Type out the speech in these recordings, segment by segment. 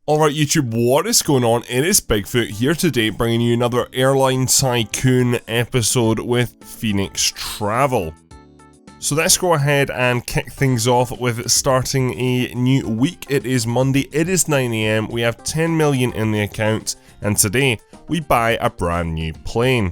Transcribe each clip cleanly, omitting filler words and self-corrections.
Alright YouTube, what is going on? It is Bigfoot here today bringing you another Airline Tycoon episode with Phoenix Travel. So let's go ahead and kick things off with starting a new week. It is Monday, it is 9 AM, we have 10 million in the account, and today we buy a brand new plane.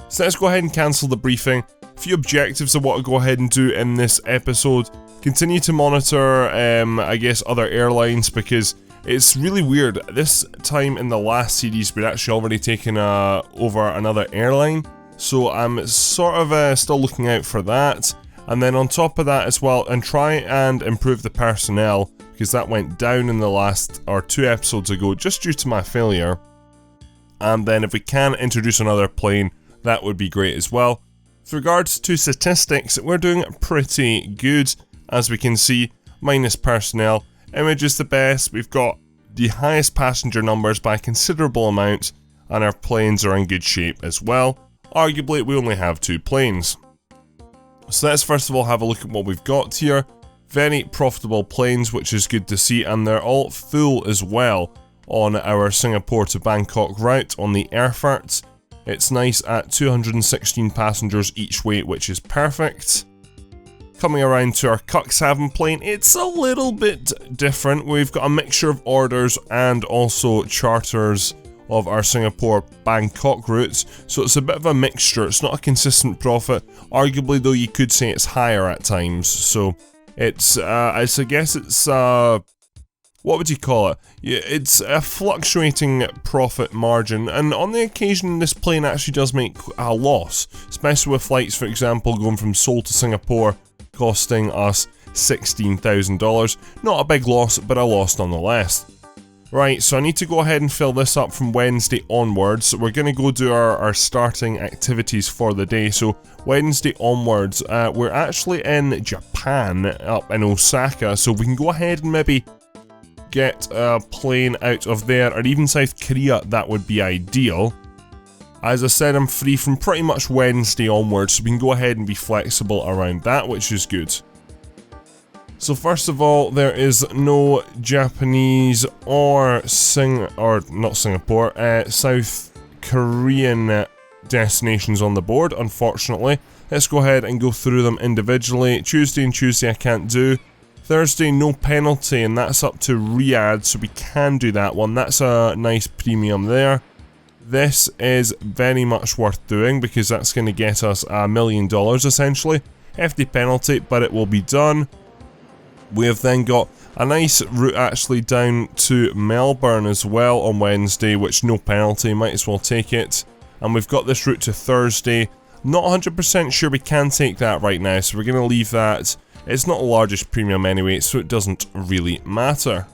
So let's go ahead and cancel the briefing. A few objectives I want to go ahead and do in this episode. Continue to monitor, I guess, other airlines, because it's really weird. This time in the last series, we'd actually already taken over another airline, so I'm sort of still looking out for that. And then on top of that as well, and try and improve the personnel, because that went down in the last, or 2 episodes ago, just due to my failure. And then if we can introduce another plane, that would be great as well. With regards to statistics, we're doing pretty good, as we can see, minus personnel. Image is the best, we've got the highest passenger numbers by a considerable amount, and our planes are in good shape as well. Arguably, we only have 2 planes. So let's first of all have a look at what we've got here. Very profitable planes, which is good to see, and they're all full as well on our Singapore to Bangkok route on the Airfart. It's nice at 216 passengers each way, which is perfect. Coming around to our Cuxhaven plane, it's a little bit different. We've got a mixture of orders and also charters of our Singapore-Bangkok routes, so it's a bit of a mixture. It's not a consistent profit. Arguably, though, you could say it's higher at times. So it's, I guess it's, what would you call it? Yeah, it's a fluctuating profit margin, and on the occasion, this plane actually does make a loss, especially with flights, for example, going from Seoul to Singapore, costing us $16,000. Not a big loss, but a loss nonetheless. Right, so I need to go ahead and fill this up from Wednesday onwards. We're going to go do our starting activities for the day. So Wednesday onwards, we're actually in Japan, up in Osaka, so we can go ahead and maybe get a plane out of there, or even South Korea. That would be ideal. As I said, I'm free from pretty much Wednesday onwards, so we can go ahead and be flexible around that, which is good. So first of all, there is no Japanese or not Singapore, South Korean destinations on the board, unfortunately. Let's go ahead and go through them individually. Tuesday and Tuesday I can't do. Thursday, no penalty, and that's up to Riyadh, so we can do that one. That's a nice premium there. This is very much worth doing, because that's going to get us $1 million essentially. Hefty penalty, but it will be done. We have then got a nice route actually down to Melbourne as well on Wednesday, which no penalty, might as well take it. And we've got this route to Thursday. Not 100% sure we can take that right now, so we're going to leave that. It's not the largest premium anyway, so it doesn't really matter.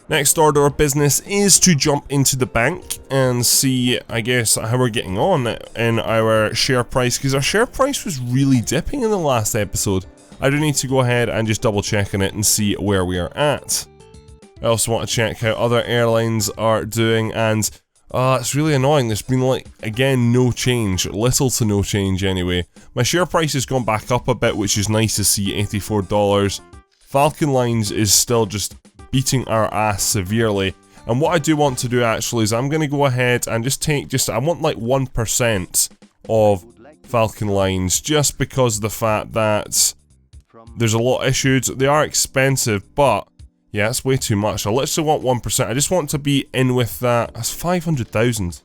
Next order of business is to jump into the bank and see, I guess, how we're getting on in our share price, because our share price was really dipping in the last episode. I do need to go ahead and just double check on it and see where we are at. I also want to check how other airlines are doing, and it's really annoying. There's been, like, again, no change. Little to no change anyway. My share price has gone back up a bit, which is nice to see, $84. Falcon Lines is still just beating our ass severely. And what I do want to do actually is I'm going to go ahead and just take, I want like 1% of Falcon Lines, just because of the fact that there's a lot issued. They are expensive, but yeah, it's way too much. I literally want 1%. I just want to be in with that. That's 500,000.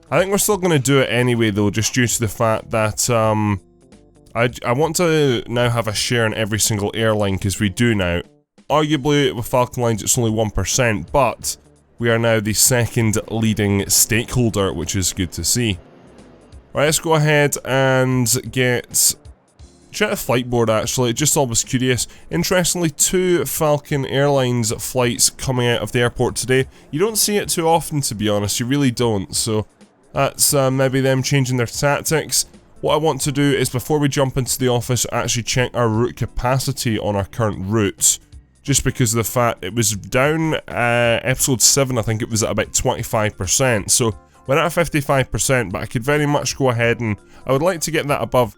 I think we're still going to do it anyway though, just due to the fact that I want to now have a share in every single airline, because we do now. Arguably, with Falcon Lines, it's only 1%, but we are now the second leading stakeholder, which is good to see. Right, let's go ahead and check the flight board actually, just always curious. Interestingly, 2 Falcon Airlines flights coming out of the airport today. You don't see it too often, to be honest, you really don't, so that's maybe them changing their tactics. What I want to do is, before we jump into the office, actually check our route capacity on our current routes. Just because of the fact it was down, episode 7 I think it was at about 25%, so we're at 55%, but I could very much go ahead and I would like to get that above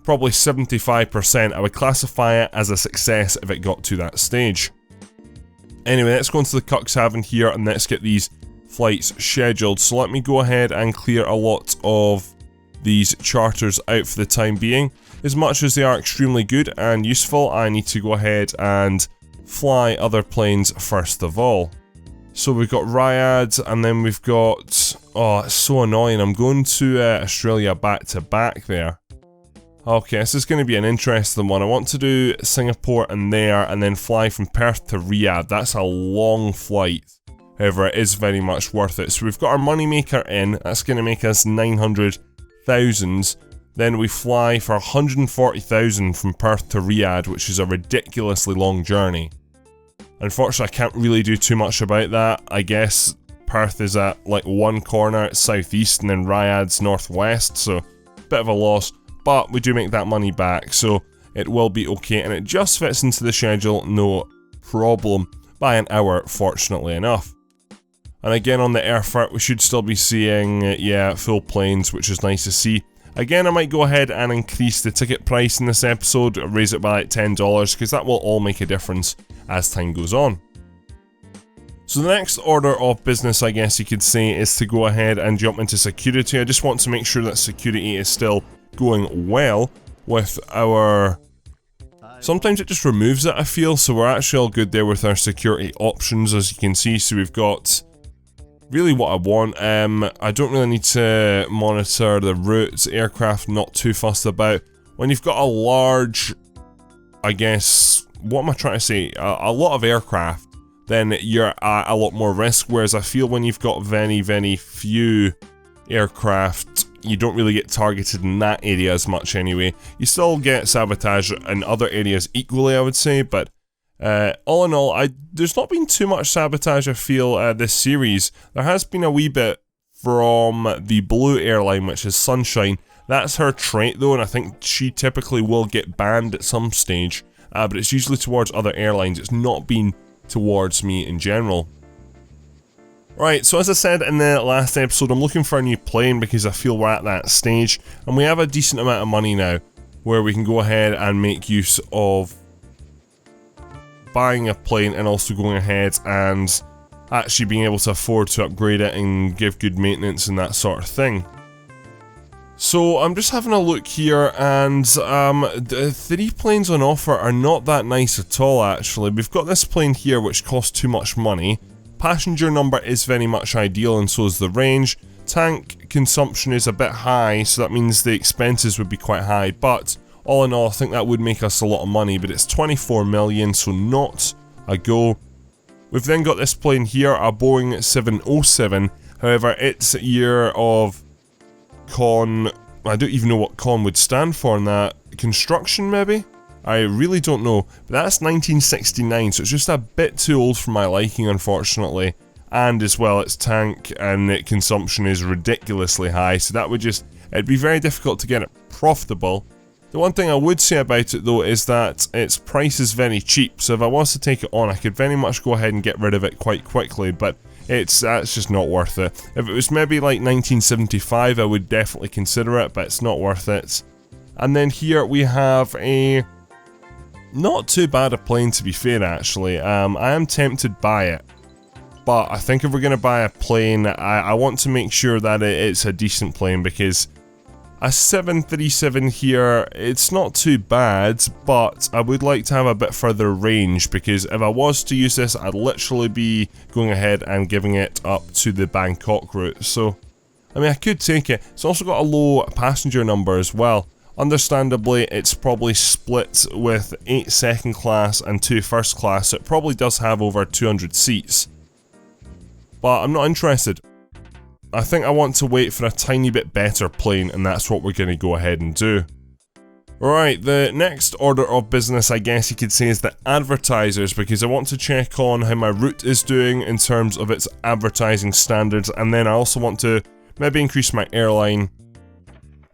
probably 75%. I would classify it as a success if it got to that stage. Anyway, let's go into the Cuxhaven here and let's get these flights scheduled. So let me go ahead and clear a lot of these charters out for the time being. As much as they are extremely good and useful, I need to go ahead and fly other planes first of all. So we've got Riyadh, and then we've got... Oh, it's so annoying. I'm going to Australia back to back there. Okay, this is going to be an interesting one. I want to do Singapore and there, and then fly from Perth to Riyadh. That's a long flight. However, it is very much worth it. So we've got our moneymaker in. That's going to make us 900,000. Then we fly for 140,000 from Perth to Riyadh, which is a ridiculously long journey. Unfortunately, I can't really do too much about that. I guess Perth is at like one corner, it's southeast, and then Riyadh's northwest, so bit of a loss. But we do make that money back, so it will be okay, and it just fits into the schedule, no problem, by an hour, fortunately enough. And again, on the Airfart, we should still be seeing, yeah, full planes, which is nice to see. Again, I might go ahead and increase the ticket price in this episode, raise it by like $10, because that will all make a difference as time goes on. So the next order of business, I guess you could say, is to go ahead and jump into security. I just want to make sure that security is still going well with our... Sometimes it just removes it, I feel, so we're actually all good there with our security options, as you can see. So we've got really what I want. I don't really need to monitor the routes, aircraft, not too fussed about. When you've got a large, I guess, what am I trying to say? A lot of aircraft, then you're at a lot more risk, whereas I feel when you've got very, very few aircraft, you don't really get targeted in that area as much anyway. You still get sabotage in other areas equally, I would say, but all in all, there's not been too much sabotage, I feel, this series. There has been a wee bit from the blue airline, which is Sunshine. That's her trait though, and I think she typically will get banned at some stage, but it's usually towards other airlines. It's not been towards me in general. Right, so as I said in the last episode, I'm looking for a new plane because I feel we're at that stage, and we have a decent amount of money now where we can go ahead and make use of buying a plane and also going ahead and actually being able to afford to upgrade it and give good maintenance and that sort of thing. So I'm just having a look here, and the 3 planes on offer are not that nice at all actually. We've got this plane here which costs too much money. Passenger number is very much ideal, and so is the range. Tank consumption is a bit high, so that means the expenses would be quite high, but all in all I think that would make us a lot of money, but it's 24 million, so not a go. We've then got this plane here, a Boeing 707, however its year of con, I don't even know what con would stand for in that, construction maybe? I really don't know, but that's 1969, so it's just a bit too old for my liking, unfortunately. And as well, its tank and its consumption is ridiculously high, so that would just, it'd be very difficult to get it profitable. The one thing I would say about it though is that its price is very cheap, so if I was to take it on I could very much go ahead and get rid of it quite quickly, but that's just not worth it. If it was maybe like 1975 I would definitely consider it, but it's not worth it. And then here we have a not too bad a plane, to be fair actually. I am tempted by it, but I think if we're going to buy a plane I want to make sure that it's a decent plane, because a 737 here, it's not too bad, but I would like to have a bit further range, because if I was to use this I'd literally be going ahead and giving it up to the Bangkok route. So I mean I could take it. It's also got a low passenger number as well. Understandably, it's probably split with 8 second class and 2 first class, so it probably does have over 200 seats. But I'm not interested. I think I want to wait for a tiny bit better plane, and that's what we're going to go ahead and do. Right, the next order of business, I guess you could say, is the advertisers, because I want to check on how my route is doing in terms of its advertising standards, and then I also want to maybe increase my airline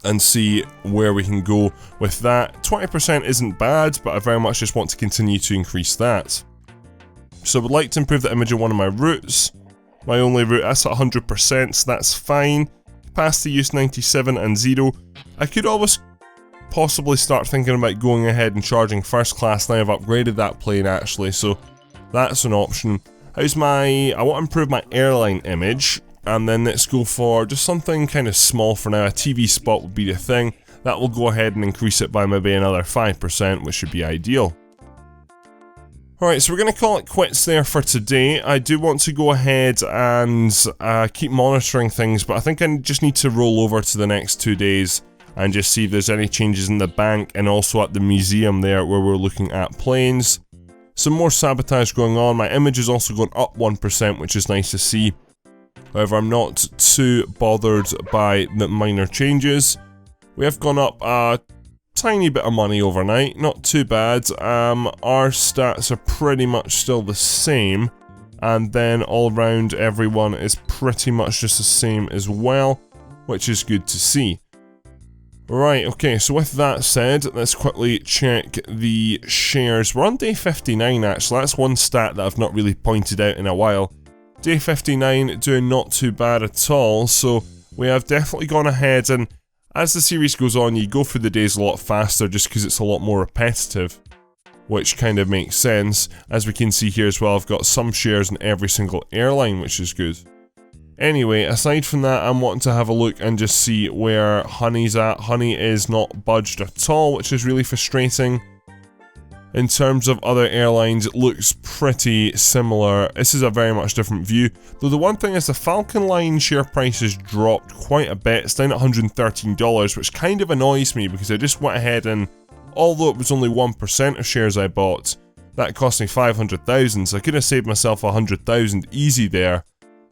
and see where we can go with that. 20% isn't bad, but I very much just want to continue to increase that. So I would like to improve the image of one of my routes. My only route, that's at 100%, so that's fine. Capacity use 97 and 0. I could always possibly start thinking about going ahead and charging first class now I've upgraded that plane actually, so That's an option. How's I want to improve my airline image, and then let's go for just something kind of small for now. A TV spot would be the thing. That will go ahead and increase it by maybe another 5%, which should be ideal. Alright, so we're going to call it quits there for today. I do want to go ahead and keep monitoring things, but I think I just need to roll over to the next 2 days and just see if there's any changes in the bank and also at the museum there where we're looking at planes. Some more sabotage going on. My image is also going up 1%, which is nice to see. However, I'm not too bothered by the minor changes. We have gone up a tiny bit of money overnight, not too bad. Our stats are pretty much still the same, and then all around everyone is pretty much just the same as well, which is good to see. Right, okay, so with that said, let's quickly check the shares. We're on day 59 actually. That's one stat that I've not really pointed out in a while. Day 59 doing not too bad at all, so we have definitely gone ahead, and as the series goes on, you go through the days a lot faster just because it's a lot more repetitive, which kind of makes sense. As we can see here as well, I've got some shares in every single airline, which is good. Anyway, aside from that, I'm wanting to have a look and just see where Honey's at. Honey is not budged at all, which is really frustrating. In terms of other airlines, it looks pretty similar. This is a very much different view. Though the one thing is the Falcon Line share price has dropped quite a bit. It's down at $113, which kind of annoys me because I just went ahead and, although it was only 1% of shares I bought, that cost me 500,000, so I could have saved myself 100,000 easy there.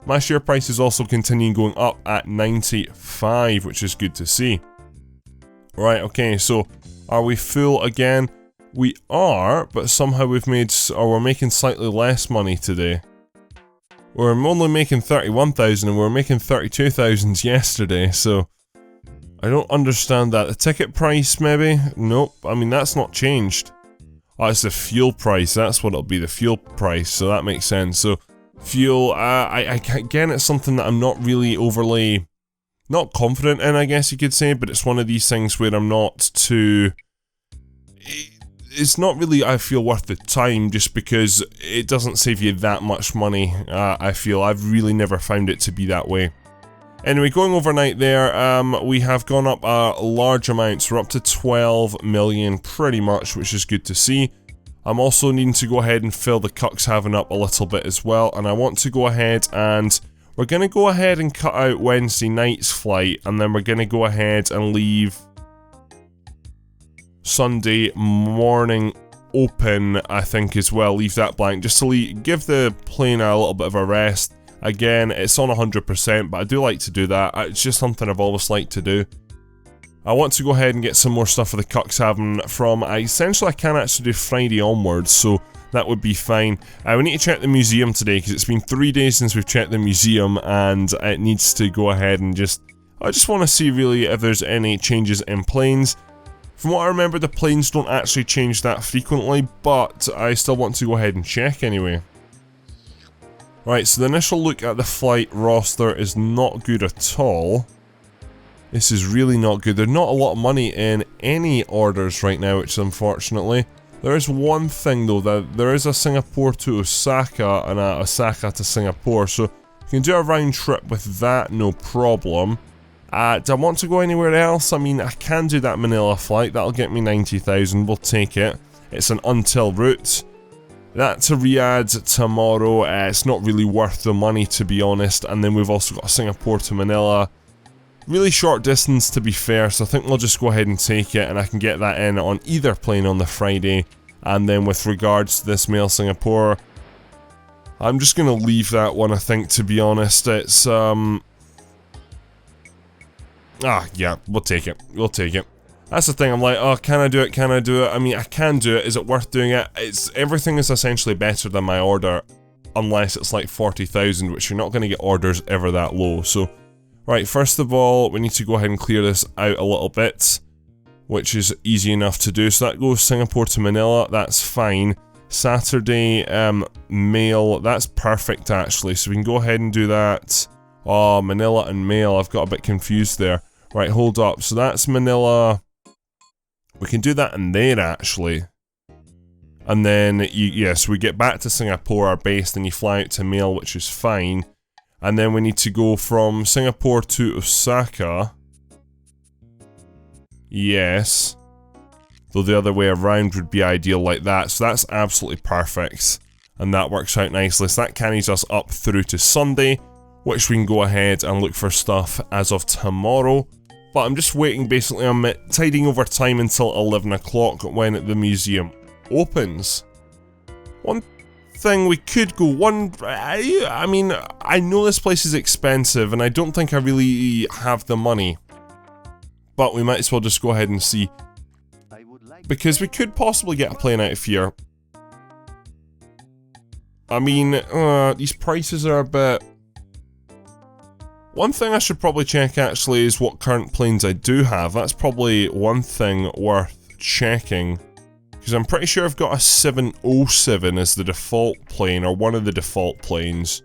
My share price is also continuing going up at 95, which is good to see. Right, okay, so are we full again? We are, but somehow we're making slightly less money today. We're only making 31,000 and we were making 32,000 yesterday, so I don't understand that. The ticket price maybe? Nope, I mean that's not changed. Oh, it's the fuel price, that's what it'll be, the fuel price, so that makes sense. So fuel, again, it's something that I'm not really overly, not confident in, I guess you could say, but it's one of these things where I'm not too, it's not really, I feel, worth the time just because it doesn't save you that much money, I feel. I've really never found it to be that way. Anyway, going overnight there, we have gone up a large amount, so we're up to 12 million pretty much, which is good to see. I'm also needing to go ahead and fill the Cuxhaven up a little bit as well, and I want to go ahead and we're going to go ahead and cut out Wednesday night's flight, and then we're going to go ahead and leave Sunday morning open, I think, as well. Leave that blank, just to give the plane a little bit of a rest. Again, it's on 100%, but I do like to do that. It's just something I've always liked to do. I want to go ahead and get some more stuff for the Cuxhaven from, essentially I can actually do Friday onwards, so that would be fine. We need to check the museum today, because it's been 3 days since we've checked the museum, and it needs to go ahead and I just want to see really if there's any changes in planes. From what I remember, the planes don't actually change that frequently, but I still want to go ahead and check anyway. Right, so the initial look at the flight roster is not good at all. This is really not good. There's not a lot of money in any orders right now, which is unfortunately. There is one thing though, that there is a Singapore to Osaka and a Osaka to Singapore, so you can do a round trip with that, no problem. Do I want to go anywhere else? I mean, I can do that Manila flight, that'll get me 90,000, we'll take it. It's an until route. That to Riyadh tomorrow, it's not really worth the money to be honest, and then we've also got Singapore to Manila. Really short distance to be fair, so I think we'll just go ahead and take it, and I can get that in on either plane on the Friday. And then with regards to this Mail Singapore, I'm just going to leave that one, I think, to be honest. It's, yeah, we'll take it. We'll take it. That's the thing, I'm like, oh, can I do it? Can I do it? I mean, I can do it. Is it worth doing it? Everything is essentially better than my order, unless it's like 40,000, which you're not going to get orders ever that low, so... Right, first of all, we need to go ahead and clear this out a little bit, which is easy enough to do. So that goes Singapore to Manila, that's fine. Saturday, mail, that's perfect actually, so we can go ahead and do that. Oh, Manila and mail, I've got a bit confused there. Right, hold up, so that's Manila. We can do that in there actually. And then, yes, we get back to Singapore, our base, then you fly out to Mail, which is fine. And then we need to go from Singapore to Osaka. Yes. Though the other way around would be ideal like that, so that's absolutely perfect. And that works out nicely, so that carries us up through to Sunday, which we can go ahead and look for stuff as of tomorrow. But I'm just waiting, basically, I'm tidying over time until 11 o'clock when the museum opens. One thing we could go, I mean, I know this place is expensive and I don't think I really have the money. But we might as well just go ahead and see. Because we could possibly get a plane out of here. I mean, these prices are a bit... One thing I should probably check actually is what current planes I do have. That's probably one thing worth checking. Because I'm pretty sure I've got a 707 as the default plane, or one of the default planes.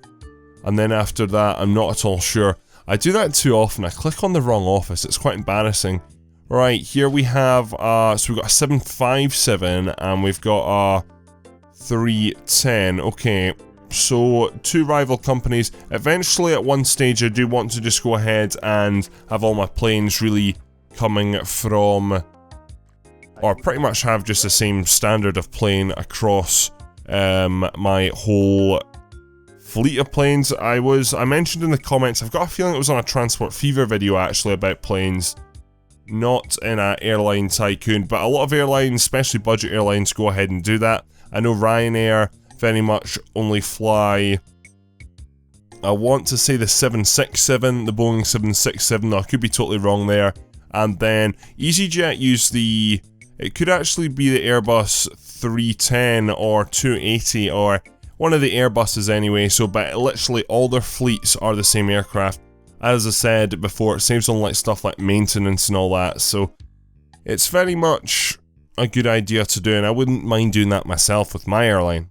And then after that, I'm not at all sure. I do that too often, I click on the wrong office, it's quite embarrassing. Right, here we have, so we've got a 757, and we've got a 310, okay. So, two rival companies. Eventually, at one stage, I do want to just go ahead and have all my planes really coming from, or pretty much have just the same standard of plane across my whole fleet of planes. I mentioned in the comments, I've got a feeling it was on a Transport Fever video actually about planes, not in an Airline Tycoon, but a lot of airlines, especially budget airlines, go ahead and do that. I know Ryanair very much only fly, I want to say the 767, the Boeing 767, though I could be totally wrong there. And then EasyJet use the, it could actually be the Airbus 310 or 280 or one of the Airbuses anyway, so but literally all their fleets are the same aircraft. As I said before, it saves on like stuff like maintenance and all that, so it's very much a good idea to do, and I wouldn't mind doing that myself with my airline.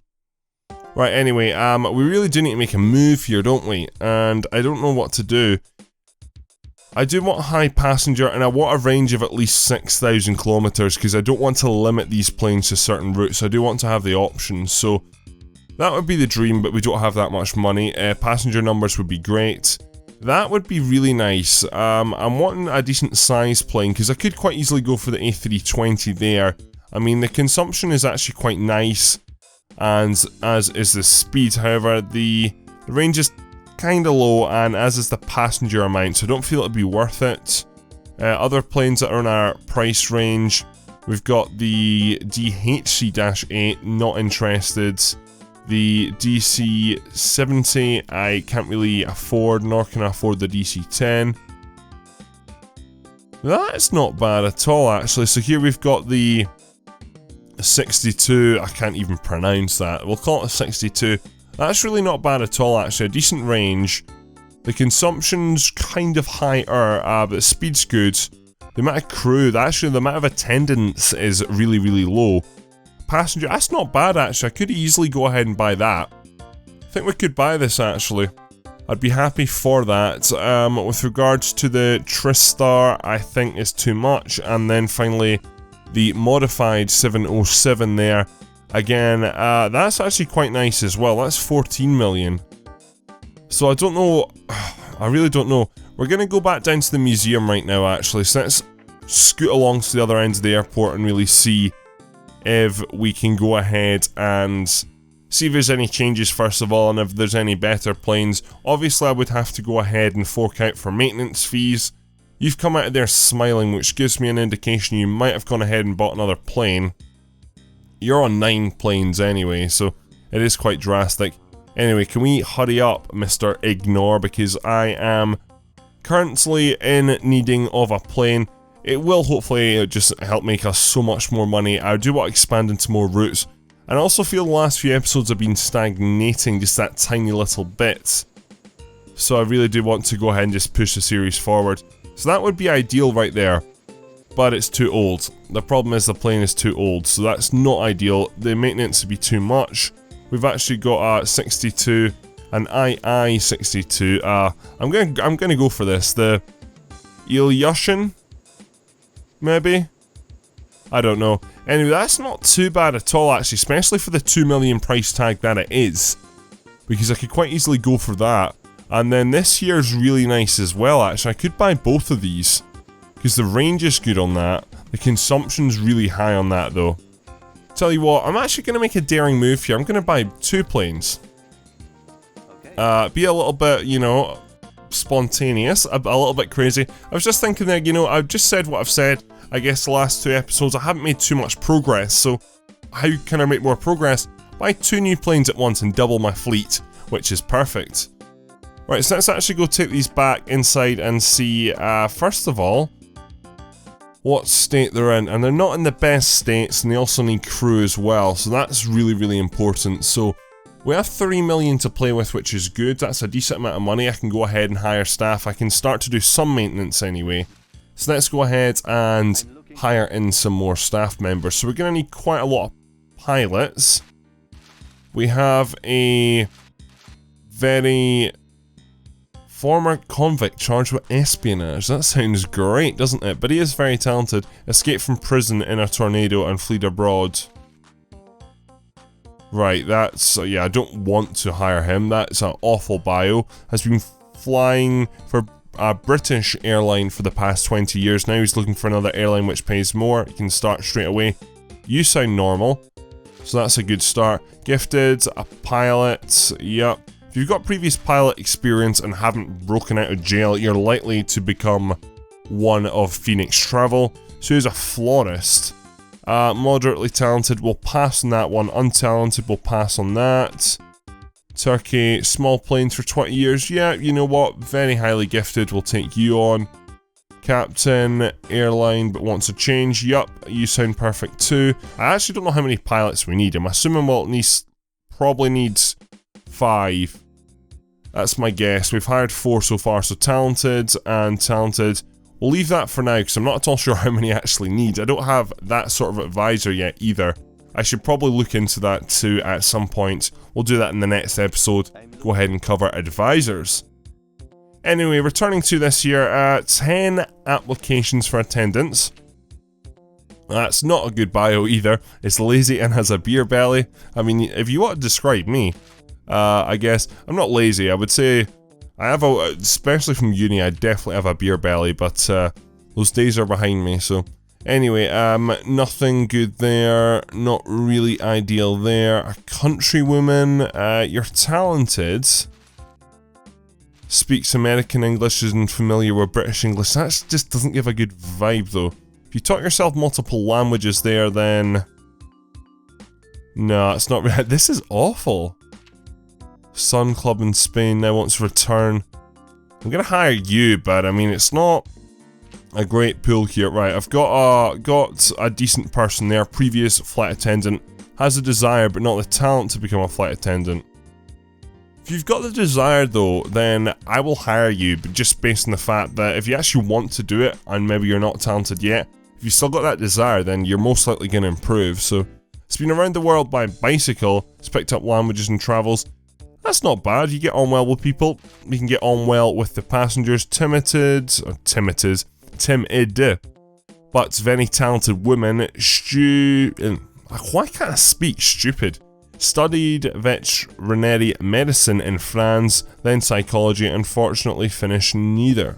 Right, anyway, we really do need to make a move here, don't we? And I don't know what to do. I do want high passenger, and I want a range of at least 6,000 kilometers, because I don't want to limit these planes to certain routes. I do want to have the options, so that would be the dream, but we don't have that much money. Passenger numbers would be great. That would be really nice. I'm wanting a decent size plane, because I could quite easily go for the A320 there. I mean, the consumption is actually quite nice, and as is the speed. However, the range is kind of low, and as is the passenger amount, so I don't feel it'd be worth it. Other planes that are in our price range, we've got the DHC-8, not interested. The DC-70, I can't really afford, nor can I afford the DC-10. That's not bad at all, actually. So here we've got the 62, I can't even pronounce that. We'll call it a 62. That's really not bad at all, actually. A decent range. The consumption's kind of higher, but the speed's good. The amount of crew, actually the amount of attendance is really, really low. Passenger, that's not bad, actually. I could easily go ahead and buy that. I think we could buy this, actually. I'd be happy for that. With regards to the Tristar, I think is too much. And then finally, the modified 707 there. Again, that's actually quite nice as well. That's 14 million. So I don't know. I really don't know. We're going to go back down to the museum right now, actually. So let's scoot along to the other end of the airport and really see if we can go ahead and see if there's any changes first of all, and if there's any better planes. Obviously I would have to go ahead and fork out for maintenance fees. You've come out of there smiling, which gives me an indication you might have gone ahead and bought another plane. You're on 9 planes anyway, so it is quite drastic. Anyway, can we hurry up, Mr. Ignore, because I am currently in needing of a plane. It will hopefully just help make us so much more money. I do want to expand into more routes. And I also feel the last few episodes have been stagnating just that tiny little bit. So I really do want to go ahead and just push the series forward. So that would be ideal right there. But it's too old. The problem is the plane is too old, so that's not ideal. The maintenance would be too much. We've actually got a 62, an II-62. I'm gonna go for this. The Ilyushin, maybe. I don't know. Anyway, that's not too bad at all actually, especially for the 2 million price tag that it is. Because I could quite easily go for that. And then this here is really nice as well actually. I could buy both of these. Because the range is good on that. The consumption's really high on that though. Tell you what, I'm actually going to make a daring move here. I'm going to buy 2 planes. Be a little bit, you know, spontaneous, a little bit crazy. I was just thinking that, you know, I've just said what I've said. I guess the last 2 episodes I haven't made too much progress, so how can I make more progress? Buy 2 new planes at once and double my fleet, which is perfect. Right, so let's actually go take these back inside and see, first of all, what state they're in. And they're not in the best states, and they also need crew as well, so that's really, really important. So we have 3 million to play with, which is good. That's a decent amount of money. I can go ahead and hire staff. I can start to do some maintenance anyway. So let's go ahead and hire in some more staff members. So we're going to need quite a lot of pilots. We have a very former convict charged with espionage. That sounds great, doesn't it? But he is very talented. Escaped from prison in a tornado and fled abroad. Right, that's... yeah, I don't want to hire him. That's an awful bio. Has been flying for a British airline for the past 20 years. Now he's looking for another airline which pays more. He can start straight away. You sound normal, so that's a good start. Gifted, a pilot, yep. If you've got previous pilot experience and haven't broken out of jail, you're likely to become one of Phoenix Travel. So he's a florist. Moderately talented, we'll pass on that one. Untalented, we'll pass on that. Turkey, small planes for 20 years. Yeah, you know what? Very highly gifted. We'll take you on. Captain, airline, but wants a change. Yup, you sound perfect too. I actually don't know how many pilots we need. I'm assuming we'll probably need 5. That's my guess. We've hired 4 so far, so talented and talented. We'll leave that for now because I'm not at all sure how many I actually need. I don't have that sort of advisor yet either. I should probably look into that too at some point. We'll do that in the next episode. Go ahead and cover advisors. Anyway, returning to this year, 10 applications for attendance. That's not a good bio either. It's lazy and has a beer belly. I mean, if you want to describe me, I guess, I'm not lazy. I would say, I have especially from uni, I definitely have a beer belly, but those days are behind me, so. Anyway, nothing good there, not really ideal there. A countrywoman, you're talented. Speaks American English, isn't familiar with British English. That just doesn't give a good vibe though. If you taught yourself multiple languages there, then... no, it's not right. This is awful. Sun Club in Spain now wants to return. I'm gonna hire you, but I mean, it's not a great pool here. Right, I've got a decent person there, previous flight attendant, has a desire but not the talent to become a flight attendant. If you've got the desire though, then I will hire you, but just based on the fact that if you actually want to do it, and maybe you're not talented yet, if you've still got that desire, then you're most likely going to improve. So, it's been around the world by bicycle, it's picked up languages and travels. That's not bad, you get on well with people, you can get on well with the passengers. Timid, but very talented woman. Why can't I speak? Stupid. Studied veterinary medicine in France, then psychology, and unfortunately finished neither.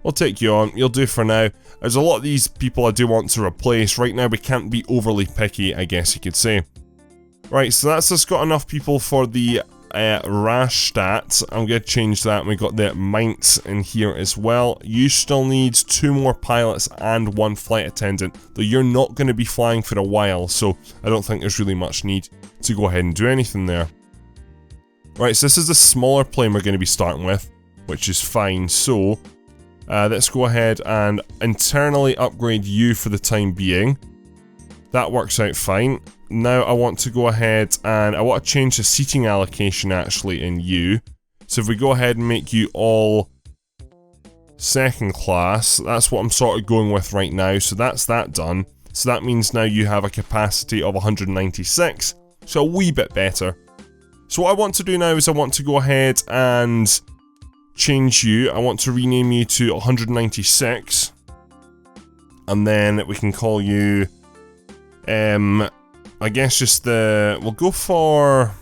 We'll take you on, you'll do for now. There's a lot of these people I do want to replace. Right now we can't be overly picky, I guess you could say. Right, so that's just got enough people for the rash stats. I'm going to change that. We got the mints in here as well. You still need 2 more pilots and 1 flight attendant, though you're not going to be flying for a while, so I don't think there's really much need to go ahead and do anything there. Right, so this is the smaller plane we're going to be starting with, which is fine. So let's go ahead and internally upgrade you for the time being. That works out fine. Now I want to go ahead and I want to change the seating allocation actually in you. So if we go ahead and make you all second class, that's what I'm sort of going with right now. So that's that done. So that means now you have a capacity of 196. So a wee bit better. So what I want to do now is I want to go ahead and change you. I want to rename you to 196. And then we can call you, I guess just we'll go for,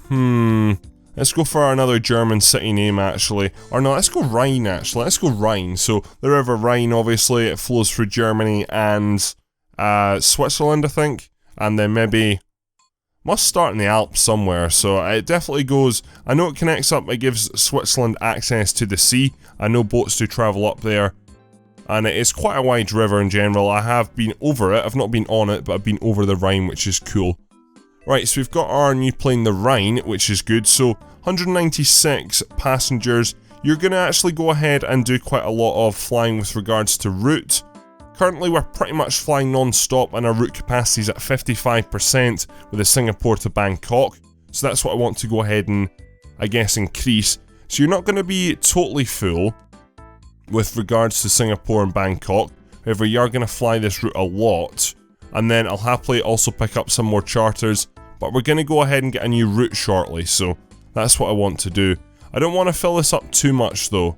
let's go for another German city name actually. Or no, let's go Rhine actually, let's go Rhine. So the River Rhine, obviously, it flows through Germany and Switzerland, I think. And then maybe, must start in the Alps somewhere, so it definitely goes, I know it connects up, it gives Switzerland access to the sea. I know boats do travel up there. And it is quite a wide river in general. I have been over it, I've not been on it, but I've been over the Rhine, which is cool. Right, so we've got our new plane, the Rhine, which is good. So, 196 passengers. You're going to actually go ahead and do quite a lot of flying with regards to route. Currently, we're pretty much flying non-stop, and our route capacity is at 55% with the Singapore to Bangkok. So that's what I want to go ahead and, I guess, increase. So you're not going to be totally full with regards to Singapore and Bangkok. However, you are going to fly this route a lot, and then I'll happily also pick up some more charters, but we're going to go ahead and get a new route shortly, so that's what I want to do. I don't want to fill this up too much though,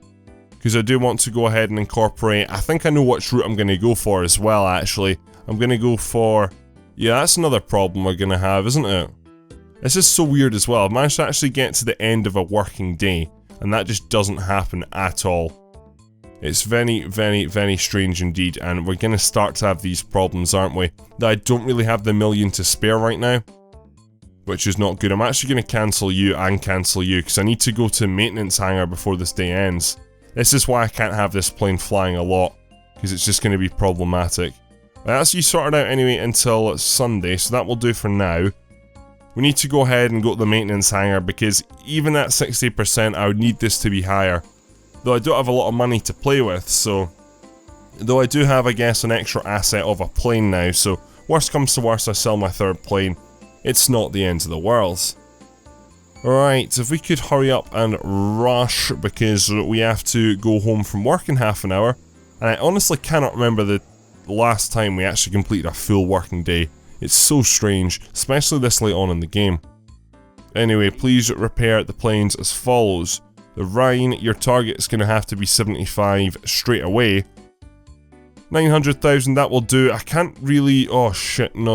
because I do want to go ahead and incorporate, I think I know which route I'm going to go for as well actually. I'm going to go for, yeah, that's another problem we're going to have, isn't it? This is so weird as well. I've managed to actually get to the end of a working day, and that just doesn't happen at all. It's very, very, very strange indeed, and we're going to start to have these problems, aren't we? That I don't really have the million to spare right now, which is not good. I'm actually going to cancel you and cancel you, because I need to go to maintenance hangar before this day ends. This is why I can't have this plane flying a lot, because it's just going to be problematic. That's you sorted out anyway until Sunday, so that will do for now. We need to go ahead and go to the maintenance hangar, because even at 60% I would need this to be higher. Though I don't have a lot of money to play with, so... Though I do have, I guess, an extra asset of a plane now, so worst comes to worst, I sell my third plane. It's not the end of the world. Right, if we could hurry up and rush, because we have to go home from work in half an hour. And I honestly cannot remember the last time we actually completed a full working day. It's so strange, especially this late on in the game. Anyway, please repair the planes as follows. The Rhine, your target is going to have to be 75 straight away. 900,000, that will do. I can't really... Oh shit, no.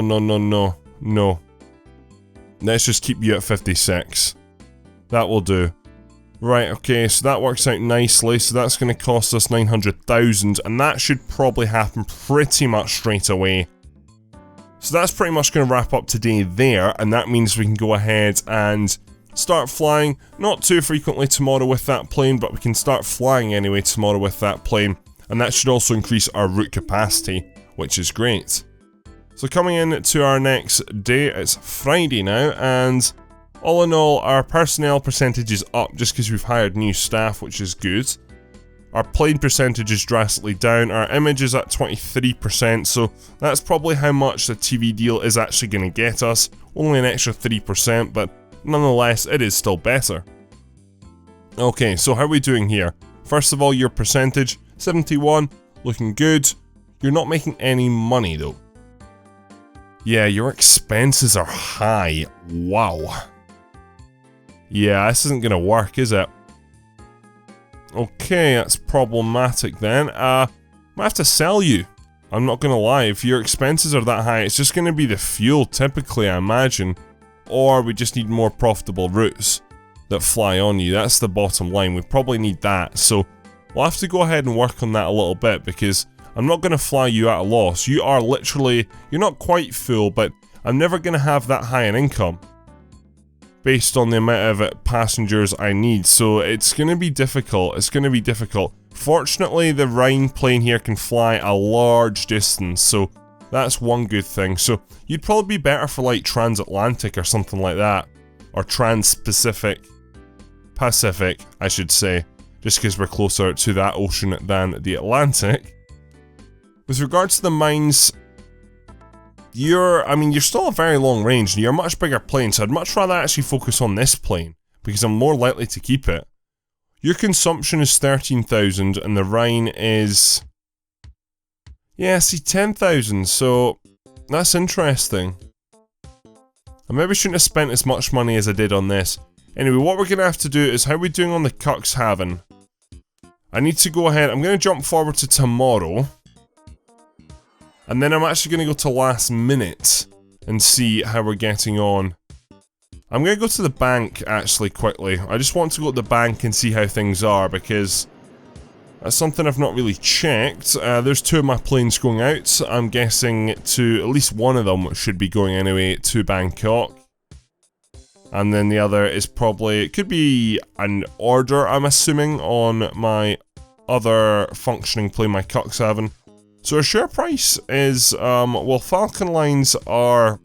Let's just keep you at 56. That will do. Right, okay, so that works out nicely. So that's going to cost us 900,000, and that should probably happen pretty much straight away. So that's pretty much going to wrap up today there, and that means we can go ahead and start flying, not too frequently tomorrow with that plane, but we can start flying anyway tomorrow with that plane, and that should also increase our route capacity, which is great. So coming in to our next day, it's Friday now, and all in all, our personnel percentage is up just because we've hired new staff, which is good. Our plane percentage is drastically down, our image is at 23%, so that's probably how much the TV deal is actually going to get us, only an extra 3%, but nonetheless, it is still better. Okay, so how are we doing here? First of all, your percentage, 71, looking good. You're not making any money though. Yeah, your expenses are high. Wow. Yeah, this isn't gonna work, is it? Okay, that's problematic then. I might have to sell you. I'm not gonna lie, if your expenses are that high, it's just gonna be the fuel typically, I imagine. Or we just need more profitable routes that fly on you. That's the bottom line. We probably need that. So we'll have to go ahead and work on that a little bit, because I'm not going to fly you at a loss. You are literally, you're not quite full, but I'm never going to have that high an income based on the amount of passengers I need. So it's going to be difficult. It's going to be difficult. Fortunately, the Rhine plane here can fly a large distance, so that's one good thing. So you'd probably be better for like transatlantic or something like that. Or trans-Pacific. Pacific, I should say. Just because we're closer to that ocean than the Atlantic. With regards to the mines, you're still a very long range and you're a much bigger plane, so I'd much rather actually focus on this plane, because I'm more likely to keep it. Your consumption is 13,000 and the Rhine is... Yeah, see, 10,000, so that's interesting. I maybe shouldn't have spent as much money as I did on this. Anyway, what we're going to have to do is, how are we doing on the Cuxhaven? I need to go ahead, I'm going to jump forward to tomorrow. And then I'm actually going to go to last minute and see how we're getting on. I'm going to go to the bank actually quickly. I just want to go to the bank and see how things are because that's something I've not really checked. There's 2 of my planes going out. I'm guessing to at least one of them should be going anyway to Bangkok. And then the other is probably, it could be an order, I'm assuming, on my other functioning plane, my Cuxhaven. So our share price is, well, Falcon Lines are,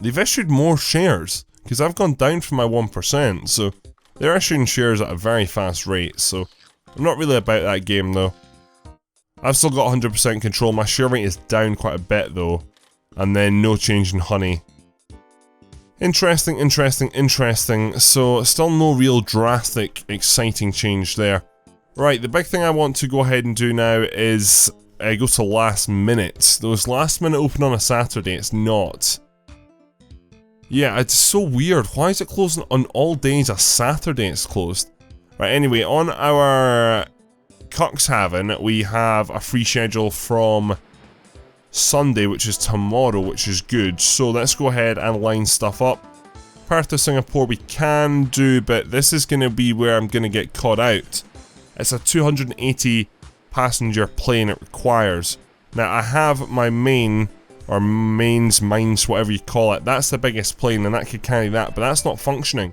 they've issued more shares, because I've gone down from my 1%, so they're issuing shares at a very fast rate, so I'm not really about that game though. I've still got 100% control, my share rate is down quite a bit though, and then no change in honey. Interesting, interesting, interesting. So, still no real drastic, exciting change there. Right, the big thing I want to go ahead and do now is go to last minute. Those last minute open on a Saturday, it's not. Yeah, it's so weird. Why is it closing on all days? A Saturday it's closed. Right, anyway, on our Cuxhaven, we have a free schedule from Sunday, which is tomorrow, which is good. So let's go ahead and line stuff up. Perth to Singapore we can do, but this is going to be where I'm going to get caught out. It's a 280 passenger plane it requires. Now I have my main, or mines, whatever you call it, that's the biggest plane and that could carry that, but that's not functioning.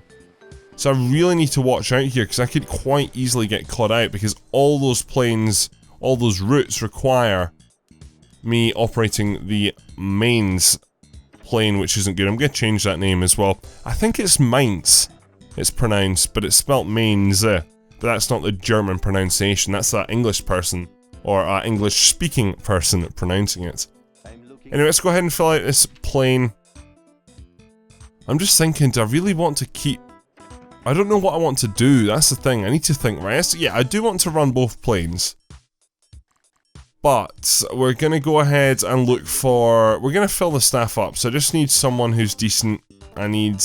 So I really need to watch out here because I could quite easily get caught out because all those planes, all those routes require me operating the mains plane, which isn't good. I'm going to change that name as well. I think it's Mainz, it's pronounced, but it's spelt Mainz, but that's not the German pronunciation, that's that English person, or English speaking person pronouncing it. Anyway, let's go ahead and fill out this plane. I'm just thinking, do I really want to keep... I don't know what I want to do, that's the thing, I need to think, right? So, yeah, I do want to run both planes. But we're going to go ahead and look for... We're going to fill the staff up, so I just need someone who's decent. I need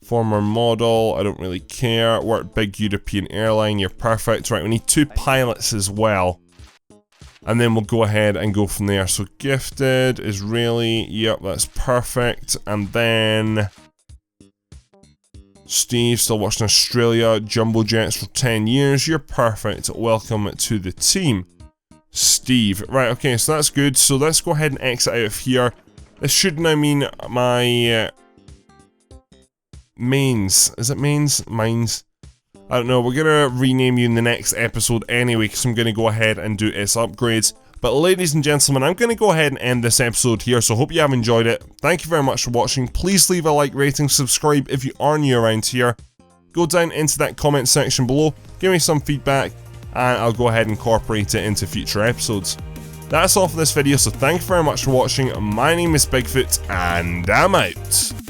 former model, I don't really care. Work big European airline, you're perfect. Right, we need 2 pilots as well. And then we'll go ahead and go from there. So gifted, Israeli, yep, that's perfect. And then... Steve, still watching Australia, Jumbo Jets for 10 years, you're perfect. Welcome to the team. Steve. Right, okay, so that's good. So let's go ahead and exit out of here. This should now mean my mains. Is it mains? Mines? I don't know. We're going to rename you in the next episode anyway because I'm going to go ahead and do its upgrades. But ladies and gentlemen, I'm going to go ahead and end this episode here, so hope you have enjoyed it. Thank you very much for watching. Please leave a like, rating, subscribe if you are new around here. Go down into that comment section below, give me some feedback, and I'll go ahead and incorporate it into future episodes. That's all for this video, so thank you very much for watching. My name is Bigfoot, and I'm out.